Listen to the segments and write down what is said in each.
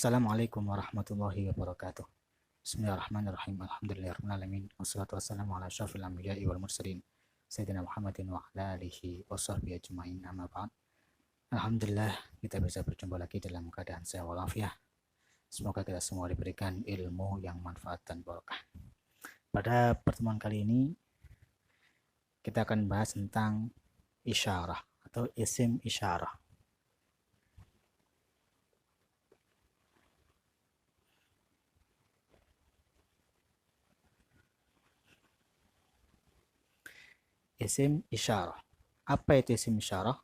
Assalamualaikum warahmatullahi wabarakatuh. Bismillahirrahmanirrahim. Alhamdulillahirrahmanirrahim. Wassalatu wassalamu ala asyrafil anbiya'i wal mursalin Sayyidina Muhammadin wa ala alihi wa sahbihi ajma'in, amma ba'd. Alhamdulillah kita bisa berjumpa lagi dalam keadaan sehat walafiat. Semoga kita semua diberikan ilmu yang manfaat dan barokah. Pada pertemuan kali ini kita akan bahas tentang isyarah atau isim isyarah. Isim isyarah. Apa itu isim isyarah?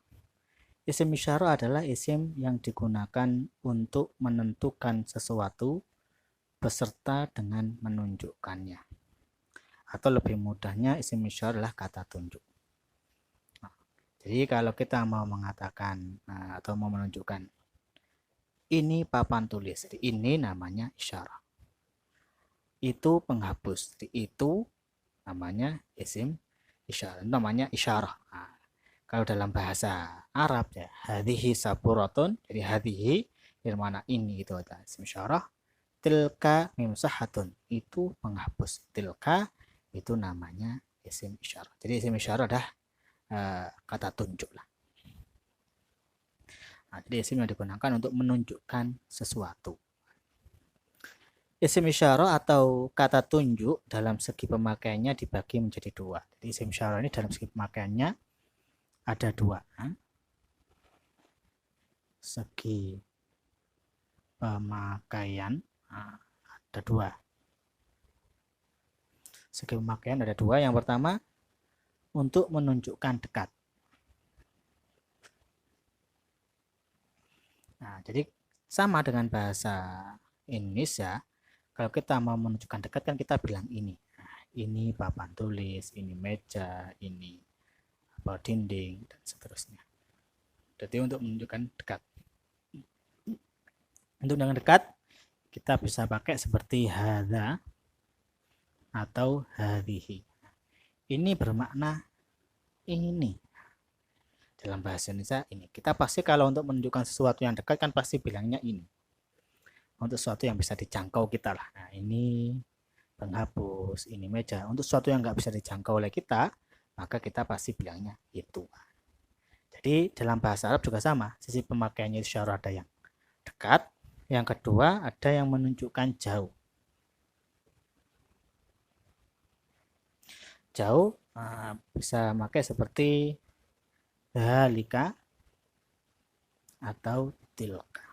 Isim isyarah adalah isim yang digunakan untuk menentukan sesuatu beserta dengan menunjukkannya. Atau lebih mudahnya, isim isyarah adalah kata tunjuk. Jadi kalau kita mau mengatakan atau mau menunjukkan ini papan tulis, jadi ini namanya isyarah. Itu penghapus, jadi itu namanya isim isyarah, namanya isyarah. Nah, kalau dalam bahasa Arab ya, hadhihi saburatun, jadi hadhihi yang mana ini itu adalah isim isyarah. Tilka mimsahatun, itu penghapus. Tilka itu namanya isim isyarah. Jadi isim isyarah adalah kata tunjuk lah. Nah, jadi isim yang digunakan untuk menunjukkan sesuatu. Isim isyarah atau kata tunjuk dalam segi pemakaiannya dibagi menjadi dua. Jadi isim isyarah ini dalam segi pemakaiannya ada dua. Segi pemakaian ada dua. Segi pemakaian ada dua. Yang pertama untuk menunjukkan dekat. Nah, jadi sama dengan bahasa Indonesia. Kalau kita mau menunjukkan dekat kan kita bilang ini. Nah, ini papan tulis, ini meja, ini dinding dan seterusnya. Jadi untuk menunjukkan dekat. Untuk dengan dekat kita bisa pakai seperti hadza atau hadhihi. Ini bermakna ini. Dalam bahasa Indonesia ini. Kita pasti kalau untuk menunjukkan sesuatu yang dekat kan pasti bilangnya ini. Untuk sesuatu yang bisa dijangkau kita lah. Nah, ini penghapus, ini meja. Untuk sesuatu yang nggak bisa dijangkau oleh kita, maka kita pasti bilangnya itu. Jadi dalam bahasa Arab juga sama. Sisi pemakaiannya isyarah ada yang dekat, yang kedua ada yang menunjukkan jauh. Jauh bisa pakai seperti dalika atau tilka,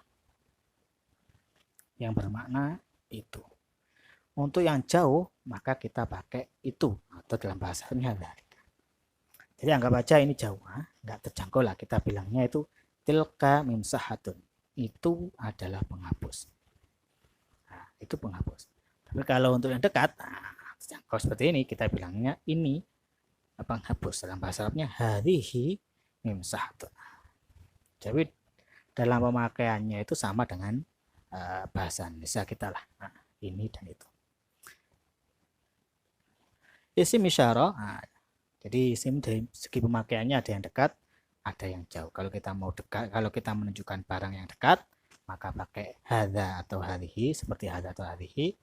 yang bermakna itu. Untuk yang jauh maka kita pakai itu atau dalam bahasanya dalika. Jadi anggap aja ini jauh, nggak terjangkau lah, kita bilangnya itu tilka mimsahatun, itu adalah penghapus. Nah, itu penghapus. Tapi kalau untuk yang dekat, terjangkau seperti ini, kita bilangnya ini penghapus. Dalam bahasa Arabnya hadhihi mimsahatun. Jadi dalam pemakaiannya itu sama dengan bahasa Indonesia kita lah. Nah, ini dan itu. Isim isyarah. Jadi isim dari segi pemakaiannya ada yang dekat, ada yang jauh. Kalau kita mau dekat, kalau kita menunjukkan barang yang dekat, maka pakai hadza atau hadhihi, seperti hadza atau hadhihi.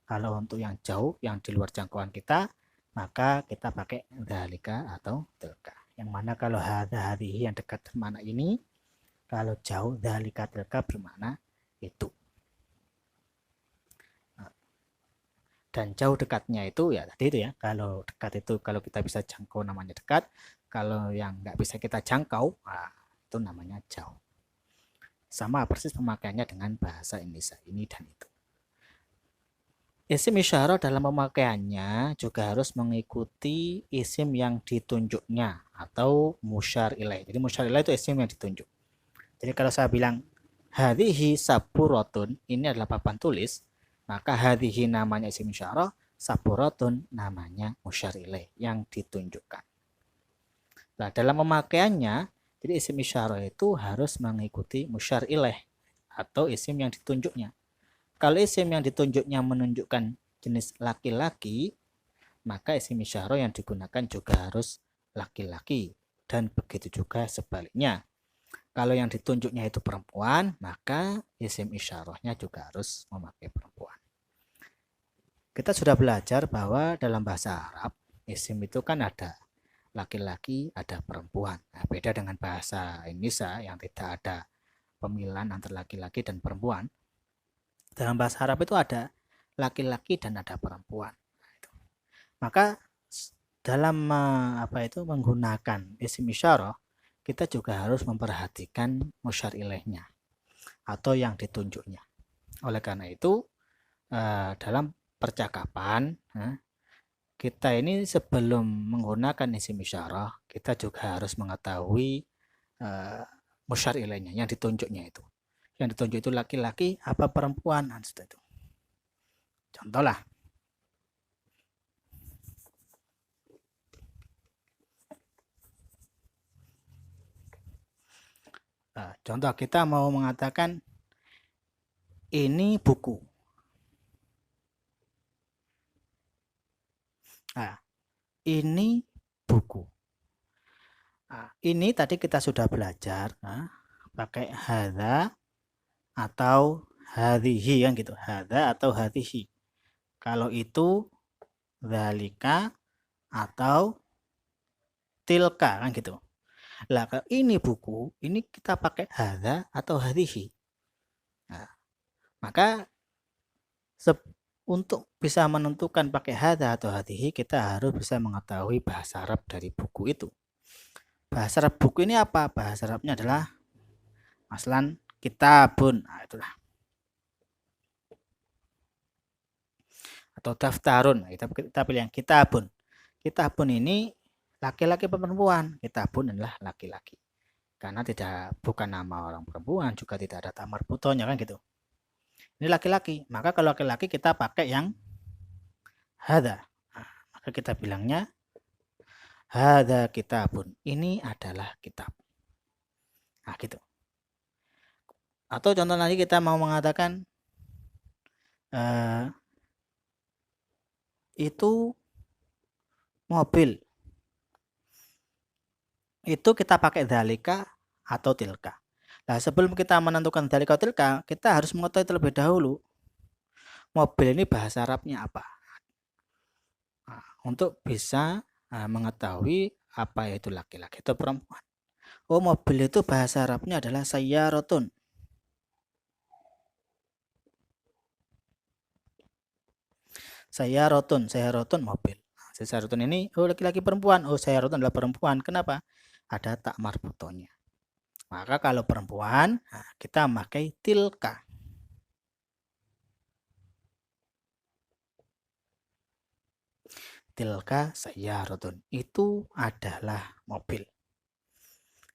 Kalau untuk yang jauh, yang di luar jangkauan kita, maka kita pakai dzalika atau tilka. Yang mana kalau hadza hadhihi yang dekat bermakna ini, kalau jauh dzalika tilka bermakna itu. Dan jauh dekatnya itu ya tadi itu ya, kalau dekat itu kalau kita bisa jangkau namanya dekat, kalau yang nggak bisa kita jangkau itu namanya jauh. Sama persis pemakaiannya dengan bahasa Indonesia ini dan itu. Isim isyarah dalam pemakaiannya juga harus mengikuti isim yang ditunjuknya atau musyar ilaih. Jadi musyar ilaih itu isim yang ditunjuk. Jadi kalau saya bilang hadhihi saburatun, ini adalah papan tulis, maka hadhihi namanya isim isyarah, saburatun namanya musyar ilaih yang ditunjukkan. Nah, dalam pemakaiannya, jadi isim isyarah itu harus mengikuti musyar ilaih atau isim yang ditunjuknya. Kalau isim yang ditunjuknya menunjukkan jenis laki-laki, maka isim isyarah yang digunakan juga harus laki-laki, dan begitu juga sebaliknya. Kalau yang ditunjuknya itu perempuan, maka isim isyarahnya juga harus memakai perempuan. Kita sudah belajar bahwa dalam bahasa Arab, isim itu kan ada laki-laki, ada perempuan. Nah, beda dengan bahasa Indonesia yang tidak ada pemilihan antara laki-laki dan perempuan. Dalam bahasa Arab itu ada laki-laki dan ada perempuan. Maka dalam menggunakan isim isyarah, kita juga harus memperhatikan musyar ilaihnya atau yang ditunjuknya. Oleh karena itu, dalam percakapan, kita ini sebelum menggunakan isim isyarah, kita juga harus mengetahui musyar ilaihnya, yang ditunjuknya itu. Yang ditunjuk itu laki-laki apa perempuan, itu. Contoh lah. Contoh kita mau mengatakan ini buku. Nah, ini buku. Nah, ini tadi kita sudah belajar pakai hadza atau hadhihi yang gitu. Hadza atau hadhihi. Kalau itu dzalika atau tilka kan gitu. Lah kalau ini buku, ini kita pakai hadza atau hadhihi. Nah, maka untuk bisa menentukan pakai hadza atau hadhihi, kita harus bisa mengetahui bahasa Arab dari buku itu. Bahasa Arab buku ini apa? Bahasa Arabnya adalah maslan kitabun. Nah, itulah. Atau daftarun. Nah, kita pilih yang kitabun. Kitabun ini laki-laki perempuan. Kitabun adalah laki-laki. Karena bukan nama orang perempuan, juga tidak ada tamar putonya kan gitu. Ini laki-laki. Maka kalau laki-laki kita pakai yang hadza. Nah, maka kita bilangnya hadza kitabun. Ini adalah kitab. Nah, gitu. Atau contoh lagi kita mau mengatakan itu mobil. Itu kita pakai dzalika atau tilka. Nah, sebelum kita menentukan dzalika atau tilka, kita harus mengetahui terlebih dahulu mobil ini bahasa Arabnya apa. Nah, untuk bisa mengetahui apa itu laki-laki atau perempuan. Oh, mobil itu bahasa Arabnya adalah sayyaratun. Sayyaratun mobil. Sayyaratun ini laki-laki perempuan. Oh, sayyaratun adalah perempuan. Kenapa? Ada tak marbutonya. Maka kalau perempuan, kita memakai tilka. Tilka sayyaratun. Itu adalah mobil.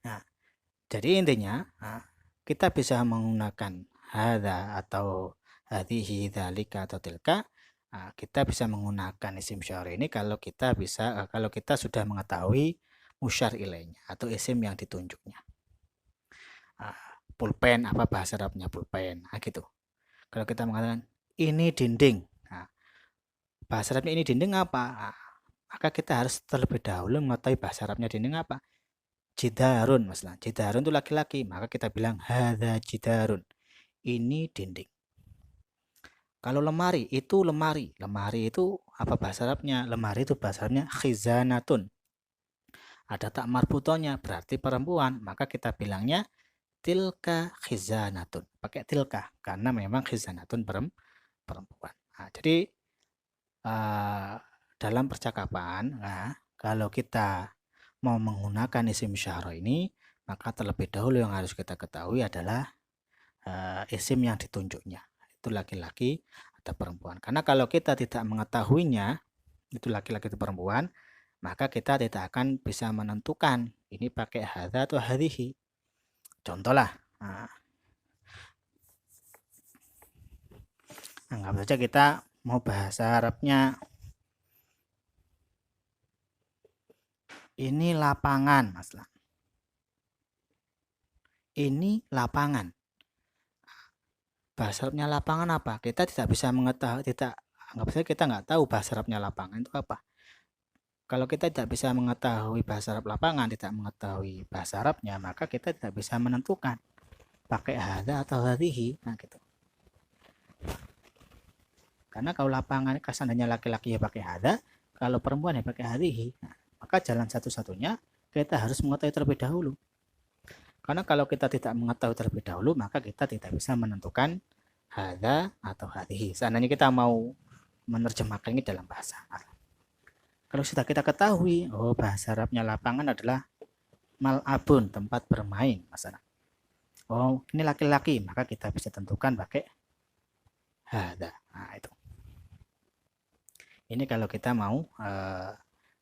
Nah, jadi intinya kita bisa menggunakan hadza atau hadhihi, dzalika atau tilka. Kita bisa menggunakan isim isyarah ini kalau kita sudah mengetahui musyar ilaihnya atau isim yang ditunjuknya. Pulpen, apa bahasa Arabnya pulpen? Gitu. Kalau kita mengatakan ini dinding, bahasa Arabnya ini dinding apa? Maka kita harus terlebih dahulu mengetahui bahasa Arabnya dinding apa. Jidarun, masalah. Jidarun itu laki-laki, maka kita bilang hadza jidarun. Ini dinding. Kalau lemari itu lemari. Lemari itu apa bahasa Arabnya? Lemari itu bahasa Arabnya khizanatun. Ada tak marbutonya, berarti perempuan. Maka kita bilangnya tilka khizanatun. Pakai tilka karena memang khizanatun perempuan. Nah, jadi dalam percakapan, kalau kita mau menggunakan isim isyarah ini, maka terlebih dahulu yang harus kita ketahui adalah isim yang ditunjuknya. Itu laki-laki atau perempuan. Karena kalau kita tidak mengetahuinya, itu laki-laki atau perempuan, maka kita tidak akan bisa menentukan ini pakai hadza atau hadhihi. Contoh lah. Anggap saja kita mau bahasa Arabnya ini lapangan, Mas. Ini lapangan. Bahasa Arabnya lapangan apa? Kita tidak bisa mengetahui, anggap saja kita nggak tahu bahasa Arabnya lapangan itu apa. Kalau kita tidak bisa mengetahui bahasa Arab lapangan, tidak mengetahui bahasa Arabnya, maka kita tidak bisa menentukan pakai hadza atau hadhihi. Nah, gitu. Karena kalau lapangan seandainya laki-laki ya pakai hadza, kalau perempuan ya pakai hadhihi. Nah, maka jalan satu-satunya kita harus mengetahui terlebih dahulu. Karena kalau kita tidak mengetahui terlebih dahulu, maka kita tidak bisa menentukan hadza atau hadhihi. Seandainya kita mau menerjemahkan ini dalam bahasa Arab. Kalau sudah kita ketahui, oh bahasa Arabnya lapangan adalah mal'abun, tempat bermain, masalah. Oh, ini laki-laki, maka kita bisa tentukan pakai hadza. Nah, itu. Ini kalau kita mau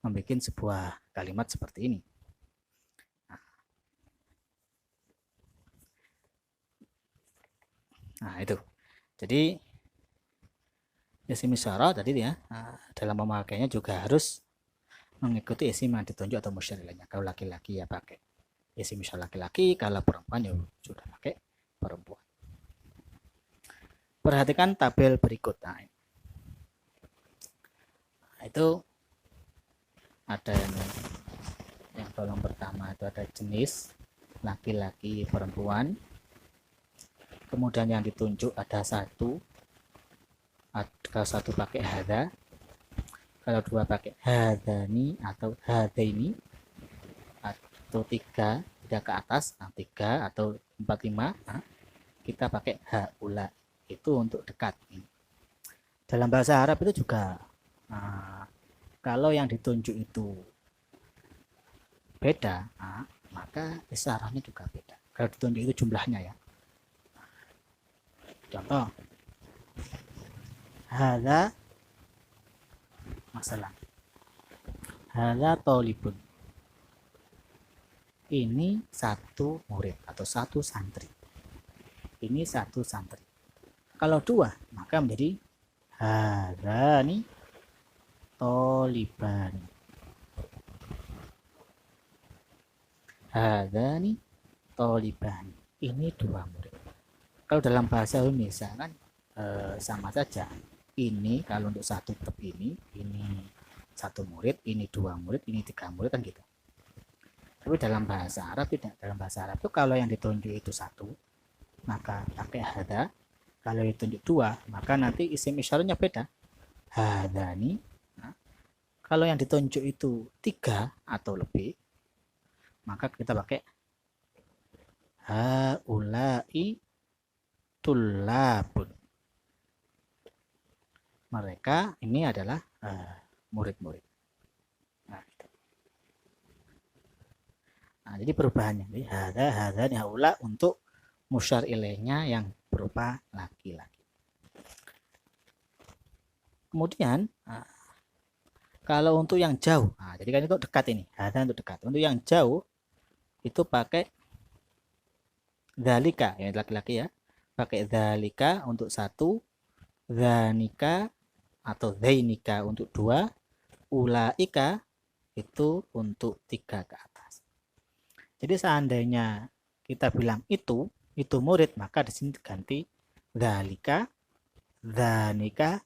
membuat sebuah kalimat seperti ini. Nah, itu. Jadi isim isyarah tadi ya, dalam memakainya juga harus mengikuti isim yang ditunjuk atau musyar ilaihnya. Kalau laki-laki ya pakai isim isyarah laki-laki, kalau perempuan ya sudah pakai perempuan. Perhatikan tabel berikut. Nah, itu ada yang kolom pertama itu ada jenis laki-laki perempuan. Kemudian yang ditunjuk ada satu. Kalau satu pakai hadza, kalau dua pakai hadzani atau hadaini, atau tiga ke atas, nah, 3 atau 4, 5, nah, kita pakai haula, itu untuk dekat. Dalam bahasa Arab itu juga kalau yang ditunjuk itu beda, nah, maka isyarahnya juga beda. Kalau ditunjuk itu jumlahnya ya. Contoh, hadza masalah, hadza thalibun, ini satu murid atau satu santri, ini satu santri. Kalau dua maka menjadi hadzani thalibani, hadzani thalibani, ini dua murid. Kalau dalam bahasa Indonesia kan sama saja. Ini kalau untuk satu tetap ini satu murid, ini dua murid, ini tiga murid kan gitu. Tapi dalam bahasa Arab tidak. Dalam bahasa Arab itu kalau yang ditunjuk itu satu, maka pakai hadza. Kalau ditunjuk dua, maka nanti isim isyarahnya beda. Hadzani. Nah, kalau yang ditunjuk itu tiga atau lebih, maka kita pakai haulai tullabun. Mereka ini adalah murid-murid. Nah, jadi perubahannya. Jadi hadza dan haula untuk musyar ilaihnya yang berupa laki-laki. Kemudian kalau untuk yang jauh, jadi kan itu dekat ini, hadza untuk dekat. Untuk yang jauh itu pakai dzalika, yang laki-laki ya. Pakai dzalika untuk satu, dzanika atau dzainika untuk dua, ulaika itu untuk tiga ke atas. Jadi seandainya kita bilang itu murid, maka di sini diganti dzalika, dzanika,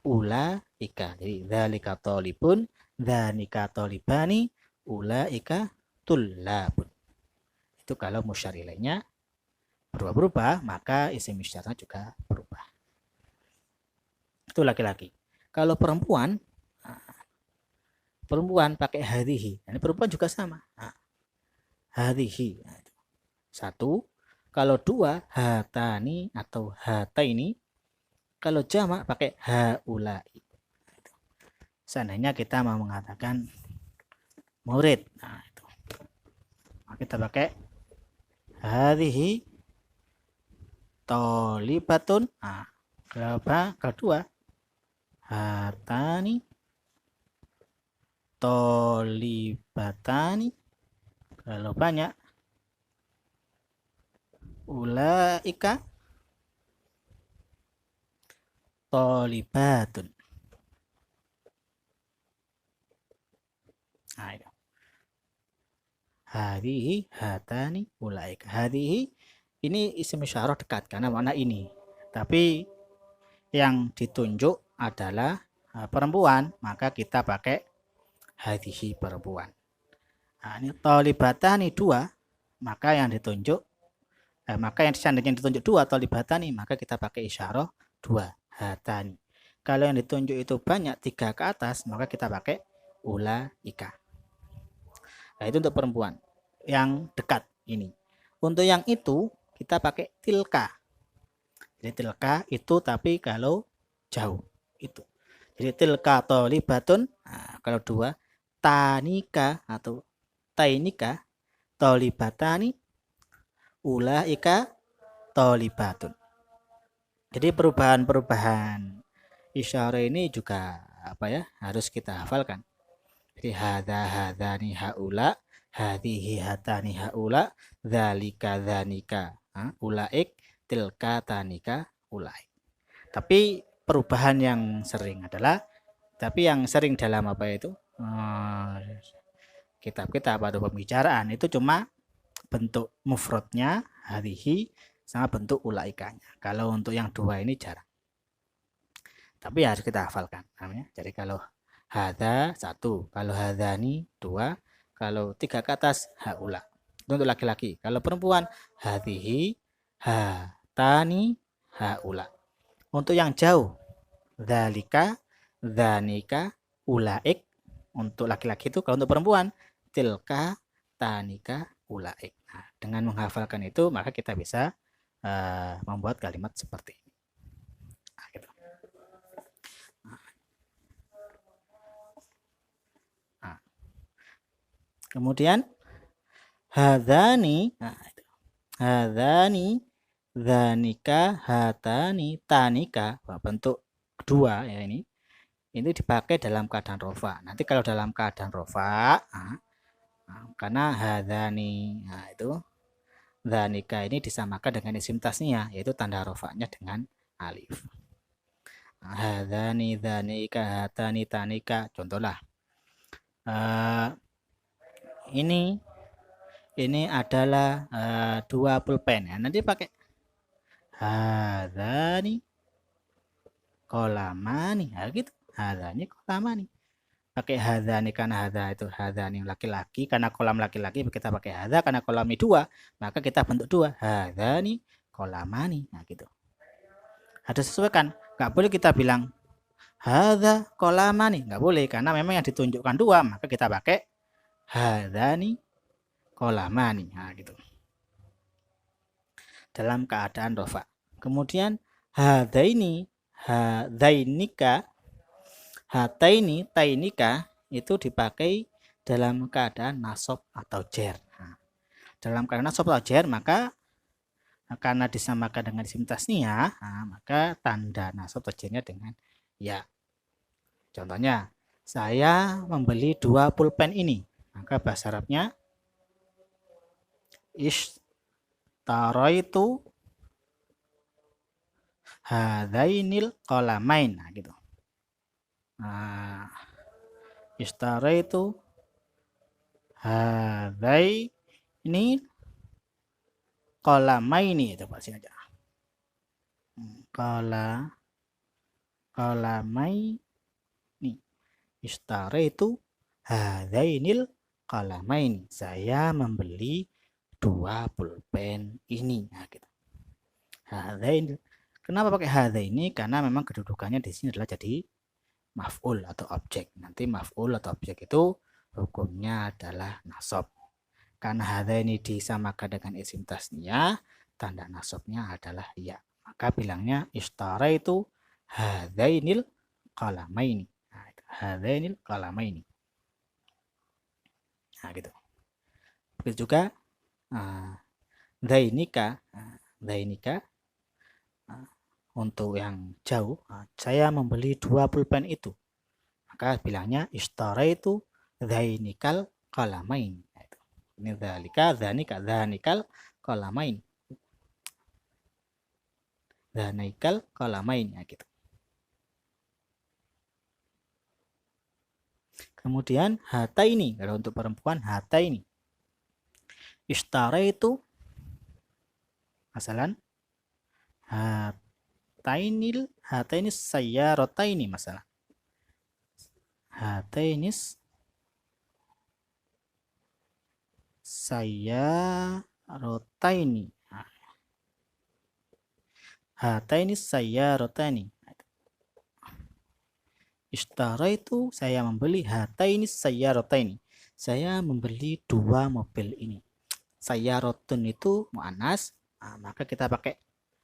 ulaika. Jadi dzalika thalibun, dzanika thalibani, ulaika tullabun. Itu kalau musyar ilaihnya berubah-berubah, maka isim isyarah juga berubah. Itu laki-laki. Kalau perempuan pakai hadhihi. Ini perempuan juga sama. Hadhihi. Satu. Kalau dua, hatani atau hataini. Kalau jamak pakai haulai. Seandainya kita mau mengatakan murid. Nah, itu. Kita pakai hadhihi thalibatun. Nah, kedua hatani thalibatani. Kalau banyak ulaika thalibatun. Nah, itu. Hadihi, hatani, ulaika. Hadihi ini isim isyarah dekat karena makna ini. Tapi yang ditunjuk adalah perempuan, maka kita pakai hadhihi perempuan. Nah, ini thalibatani dua, maka yang ditunjuk maka yang seandainya ditunjuk dua thalibatani, maka kita pakai isyarah dua hatani. Kalau yang ditunjuk itu banyak, 3 ke atas, maka kita pakai ulaika. Nah, itu untuk perempuan yang dekat ini. Untuk yang itu kita pakai tilka. Jadi tilka itu tapi kalau jauh itu. Jadi tilka thalibatun, nah, kalau dua, tanika atau tainika, thalibatani, ulaika thalibatun. Jadi perubahan-perubahan isyarah ini juga harus kita hafalkan. Jadi hadani haula, hadhihi hatani haula, dzalika dzanika, ulaik, tilka tanika, ulaik. Tapi perubahan yang sering dalam kitab-kitab atau pembicaraan itu cuma bentuk mufradnya hadhihi sama bentuk ulaikanya. Kalau untuk yang dua ini jarang. Tapi harus kita hafalkan namanya. Jadi kalau hadza 1, kalau hadzani 2, kalau 3 ke atas haula. Itu untuk laki-laki. Kalau perempuan hadhihi, hatani, haula. Untuk yang jauh dzalika, dzanika, ulaik. Untuk laki-laki itu, kalau untuk perempuan tilka, tanika, ulaik. Nah, dengan menghafalkan itu maka kita bisa membuat kalimat seperti ini. Nah, gitu. Nah. Kemudian hadzani, hadzani, dzanika, hatani, tanika, bentuk dua ya ini dipakai dalam keadaan rofa. Nanti kalau dalam keadaan rofa, karena hadzani, itu dzanika ini disamakan dengan isim tasniyah, yaitu tanda rofanya dengan alif. Hadzani, dzanika, hatani, tanika, contohlah. Ini adalah 2 pulpen ya. Nanti pakai hadzani qalamani. Nah, gitu. Hadzani qalamani. Pakai hadzani karena hadza itu hadzani laki-laki, karena kolam laki-laki kita pakai hadza, karena kolami 2 maka kita bentuk 2 hadzani qalamani. Nah, gitu. Harus sesuaikan. Enggak boleh kita bilang hadza qalamani, enggak boleh karena memang yang ditunjukkan 2 maka kita pakai hadzani qalamani. Nah, gitu. Dalam keadaan rofa. Kemudian hadaini, hadainika, hataini, tainika itu dipakai dalam keadaan nasab atau jer. Nah, dalam keadaan nasab atau jer maka karena disamakan dengan isim tasniyah, maka tanda nasab atau jernya dengan ya. Contohnya, saya membeli 2 pulpen ini. Maka bahasa Arabnya ishtaraitu hadainil qalamain. Nah, gitu. Ishtaraitu hadaini qalamaini, itu pasti aja. Qalamaini. Ishtaraitu hadainil qalamaini. Saya membeli 2 pulpen ini. Nah, gitu. Hadainil. Kenapa pakai hadaini? Karena memang kedudukannya di sini adalah jadi maf'ul atau objek. Nanti maf'ul atau objek itu hukumnya adalah nasab. Karena hadaini disamakan dengan isim tasniyah, tanda nasabnya adalah ya. Maka bilangnya ishtaraitu hadainil qalamaini. Nah, hadainil qalamaini. Nah, gitu. Begitu juga dzainika, untuk yang jauh, saya membeli 2 pulpen itu. Maka bilangnya ishtaraitu dzainikal qalamain. Ini dzalika, dzanika, dzanikal qalamain. Dzanikal qalamain, ya gitu. Kemudian hataini, kalau untuk perempuan hataini. Ishtaraitu masalan hataini sayyarataini masalah. Hatainis sayyarataini. Hataini sayyarataini. Ishtaraitu, saya membeli. Hataini sayyarataini, saya membeli 2 mobil ini. Sayyaratun itu muannas, maka kita pakai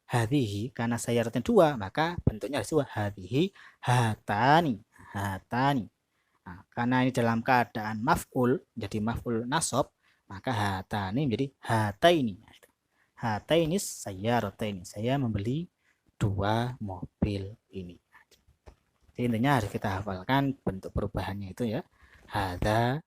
hadhihi karena sayyaratun 2, maka bentuknya harus hadhihi hatani. Hatani. Karena ini dalam keadaan maf'ul, jadi maf'ul nasab, maka hatani menjadi hataini. Hataini sayyarataini, saya membeli 2 mobil ini. Jadi intinya harus kita hafalkan bentuk perubahannya itu ya. Hadza,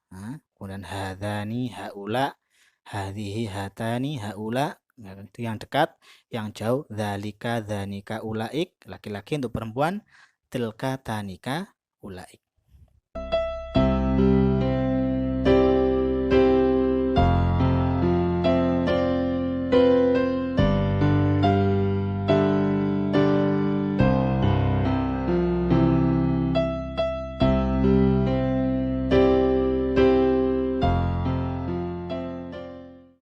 kemudian hadzani, haula, hadhihi, hatani, haula. Itu yang dekat, yang jauh, dzalika, dzanika, ulaik, laki-laki. Untuk perempuan, tilka, tanika, ulaik.